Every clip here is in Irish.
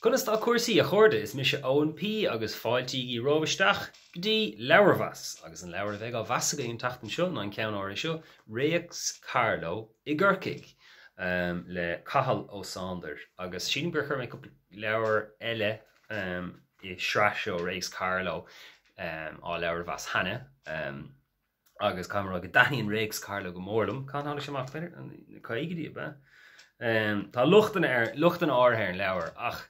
Conas tá cuasaí a chuirde is mise ONP agus fáiltíí robisteach gotí Leabhar-mheas agus an leabhar bheith á bheasaga an tatan seo ná an ceann áir seo Réics Carló i gCorcaigh le Cathal ó Sandair agus sin gur chuir mé go leabhar eile I shraseo Réics Carló á Leabhar-mheas henne agus camera go daíon Réics Carló go mórlam cá hála sem amach féidir an caiigidí be. Tá lucht an áthair an leabhar ach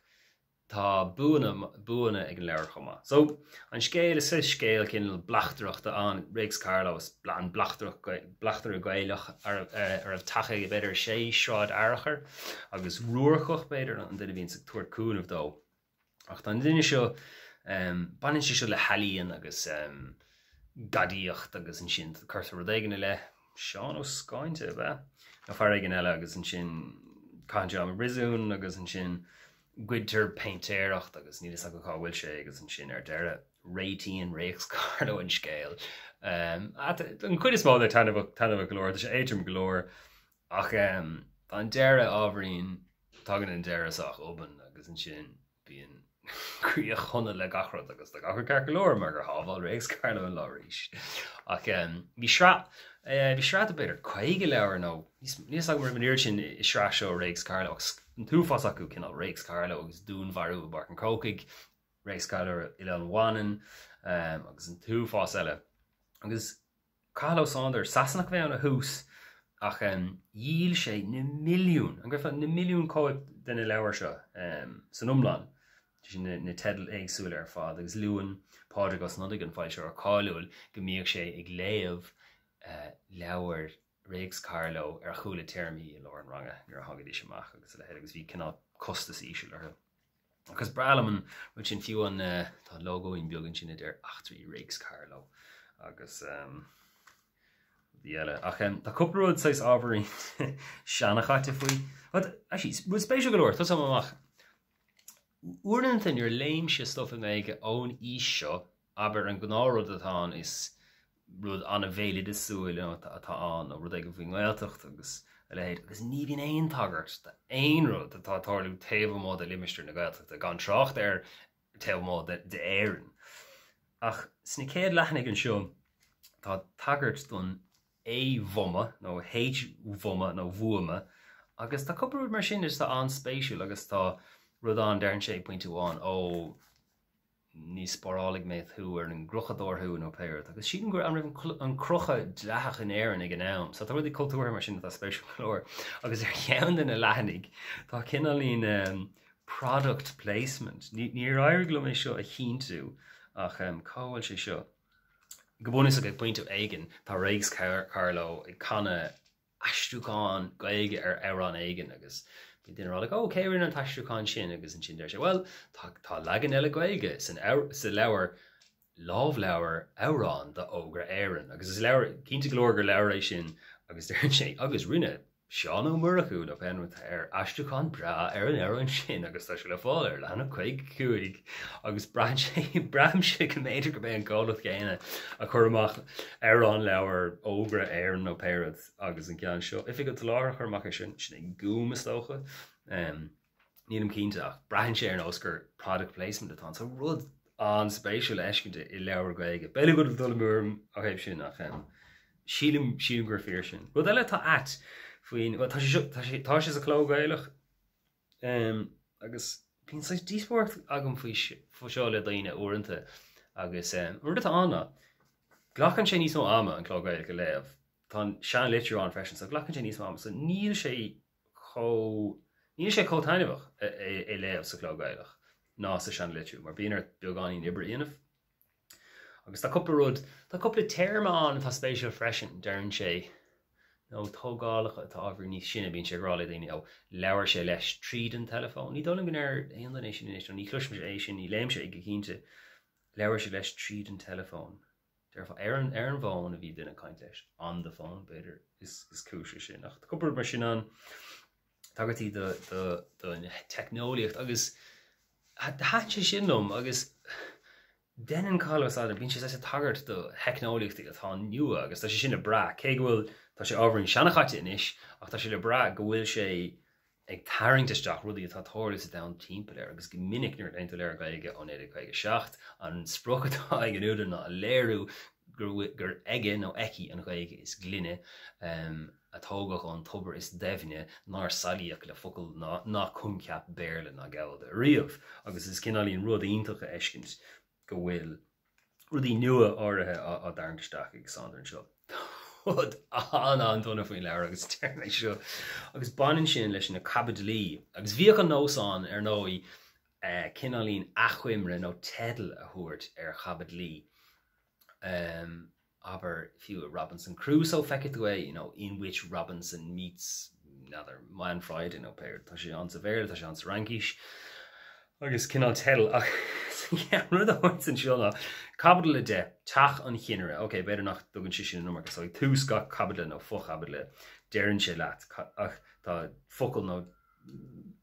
tá buana ag an leabhar chuma. So an scéal is scéal cin blachtarachta an Réics Carló is an blachtar a gaiilech ar a tacha I beidir 6 sráid airachar agus ruúrchoch beidir an duine bhíonn sa tuair cúnamh dó. Ach tá duine seo banan si seo le halíonn agus gadíocht agus an sin chuirtar rud éigeanna le seán ó Scainte be. Na far aigen eile agus an sin cáinte am risún agus an sin Gwydr paintéireacht agus nílas a go bhfuil sé agus an sin ar deire réitíon Réics Carló an scéal. An chuid is mála tanmh golóir, sé éidirm golóir ach an deire ábhríonn tagan an deireach oban agus an sin bíon crí a chuna le gachrad agus le gachar cear golóir mar gur hábháil Réics Carló an láiríis. Ach bhí sreat a beidir caige leabhar nó níos ag mar maníir sin I sreaseo Réics Carló an túfás acu cinál Réics Carló agus dún bharú bar an cócaigh Réics Carló I an bhhanan agus an túfás eile agus Cathal ó Sandair sasannach bheith an a hús ach díl sé na milliún an gur na milliún cóid den leabhar seo san umlan sin na tedal éagsúil ar fád agus luúan pádraig os nodig an fáil seo ar cáiliúil go mbíodh sé ag léamh leabhar Réics Carló ar chúla téirmí I lár an ranga nuair a hagadí semach agus le héad agus bhí cinál costas ísisiúil ar agus bralaman mu sin fiú an tá logoín beagán sin idir 8 Réics Carló agus bhí eile ach tá cupróid sais ábharín seanacháte faoi bud spéisiú golóir tá amach uaireantain ar léimse stuff in méige ón ís seo aber an gnáród atá is rud anna bhéile is súil atá an ó rud ag go bhíon ghilteacht agus lehéad agus ní bhíon éon tagart de éon rud atá tarlú taobhád a limisteir na ghilteacht a gan trácht ar taobhád de éireann ach sna céad leithnig an seo tá tagart don bhuma nó bhuma nó bhuama agus tá cupúd mar sin is tá an spéisiúil agus tá rud an dearn sé pointúháin ó níos sporálaigh méid thu ar an gruchadór thu nó péir agus sin gur an raibh an crocha dleach in éan ag an nám, so tá rudí cultúir mar sin tá spéisiú chlór agus ar cheann in a lehannig tá cinálín product placement ní airglo mé seo a chiintú ach cáhfuil sé seo go bbunas a go pointú aigen tá Réics Carló ag canna aistúáin gaige ar an aigen agus Bhí rála céirn an taistruáin sin agus an sin deir sé well tá legan eile gaige sa leabhar lábhleabhar árán de ógra éireann agus is leabhar cinnta glóir gur leabhar sin agus deir sé agus rinne seán ó murachu a penmut ar aistúáin bra ar an éireann sin agus tá se le fáil ar lena chuig cuaig agus braim sé go méidir go bé an gálacht chéine a chur amach árán leabhar ógra éireann nó péirad agus an ceann seo if go láir churmach sin ag gúmas tócha nílam cínteach braim sé ar an oscar product placement atá so rud an spéisiúil eiscinnte I leabhar gaige beile go dul múm a chéib sin nach sílim gur fír sin bud eile tá at faoin tá sé a chló gaiilech agus bhín sa díspórt agam faoi seo le daoine uaireanta agus ruirta anna ghlachann sé níos mó ama an chló gaiilech go léamh tá sean litú an freisin so ghlachann sé níos mó ama so níl sé chótainmhach é léamh sa chló gaiilech ná sa sean litú mar bíonar beagáí ibre inmh agus tá cúpla téirme an tá spéisiúil freisin dearn sé nó tógálacha atá ábhar níos sinna bíonn sé grála daoine ó leabhar sé leis tríd an telefón. Ní dóla gan ar aonanéis sin ní chluisme é sin ní léim sé ag go cínte leabhar sé leis tríd an telefón. Deirfá ar an bhán a bhí duine caiint leis an de fón beidir is cúise sin. Ach tá cúpla mar sin an tagartí do technoliacht agus hat sé sinnom agus den an Carló bíonn sé sa tagart do technoliachtaí atá nua agus tá sé sinna bra cé bhfuil tá sé ábhainn seanachchaite inis ach tá sé le bra go bhfuil sé ag tarringteach rudí atá tóras da timp le agus go minic nuir ein le gaige an éidir chuige seacht an sprochatá ag an úidir ná a léirú gur aige nó eici an gaige is glynne atógach an tubair is defne nar salíach le focail ná cumceap béirle ná gabhad a riamh agus is cinálíonn rud iontacha eiscint go bhfuil rudí nua áirithe á darnteach ag Sandair an seo. Chud an donna faoin leabhar agus teirna seo agus banan sin leis na cabadlí agus bhíoch an nósán ar nói cinálíonn achhuimre nó tedal a thuairt ar cabadlí. Aber few Robinson Crusoe fekit away, in which Robinson meets another man Friday, pair Tashan Severe, Tashan Rankish. Agus kinal tell yeah, the points in Shona. Capital de Tach on Hinere. Okay, better not Dugan Shishin number. So two Scott Capital no fuck Capital. Darren Shelat. The focal no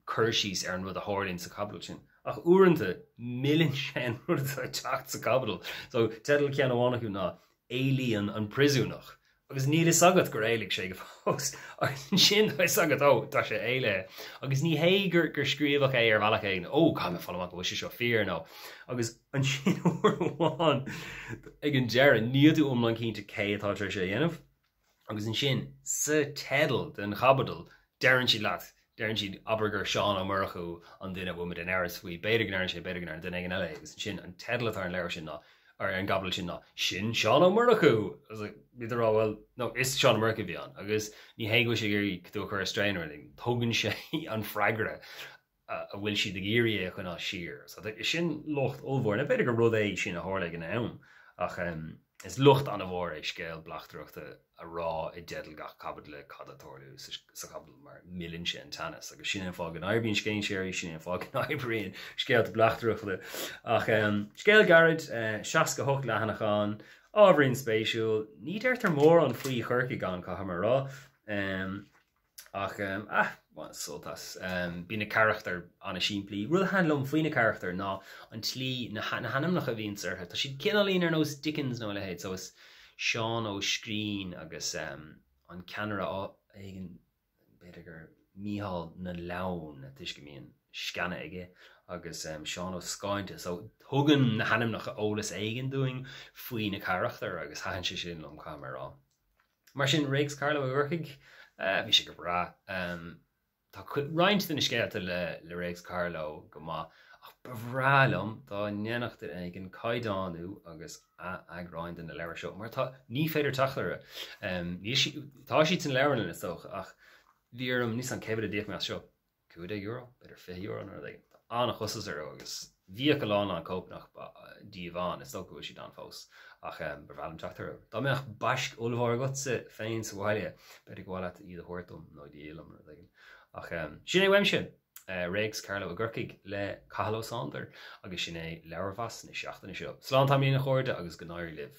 Kershis earn with the Horlins a Capital. Ach urente million shen rud a tacht a capital. So tedal ceanna bhánach ná alien an prisúnach. Agus ní is sagad gur éigh sé go fós. Agus sin sagad tá sé éile. Agus ní hégur gur scríomhach ar bhealach éign. Cá fallach bhil sé seo fear nó. Agus an sin bháin ag an dearra níadú umlan cínta cé atá sé dhéanamh. Agus an sin sa tedal den chabadal dearann si leat. Darn si abergur Seán ó Murchu an duine bhfuid an airs faoi beidir gnar den ag an eile agus sin an tedal ar an leir sin ná ar an gabal sin ná sin Seán ó Murchu bíidir well no is Seán ó Murchu bhí an agus ní héigh sé gurí dú chu strainer thugann sé an freigre a bhfuil si de géirí chun á siar so sin locht ómhór na beidir go rud é sin a hála an ann ach is lucht an a bhór é scéal blachtrachta a rá I dedal gach cabad le cadatóirú sa cabal mar million sé an tanas agus sin an fág an airbín scéin séirí sin an fág an airbríon scéal blachtrachta ach scéal garad seaas go hocht lehanachán ábhríonn spéisiúil ní deirtar mór an faoi churcaigh gan cha mar rá ach soltas bí na charachtar an a siimplí rud hanlum faoine charachtar ná an tlí na hanam nach a bhíon sartha tá siad cinálín ar nós Dickens nó le héad so is Seán ó Scrín agus an ceanara éigen beidir gur míhall na lán a tuis go mííon scanna aige agus Seán ó Scainte so thugann na hanam nach a ólas éigen doing faoin na charachtar agus hahann sé sin lom camerará. Mar sin Réics Carló a gCorcaigh bhí sé go bra tá roiint den scéalta le Réics Carló go má ach bhrálum tá neannachta ag an caiidánú agus agráin in na leabhar seo mar tá ní féidir tachlara tá siad an leabharna is tóch ach bhíarm níos an cebhad a díoch me seo €2 beidir €5 nar d anna chusas ar agus bhí go lán an cópnach díomháin is tócha si an fós ach bhálum teachtar Tá meach baisc olbhar gotsa féin sa bhaile beidir gháile iad a thuirtum nó dílam ach sin é weimse Réics Carló a gCorcaigh le Cathal ó Sandair agus sin é leabhar-mheas na seachtainna seo. Slán tá mína chuirde agus go náir libh.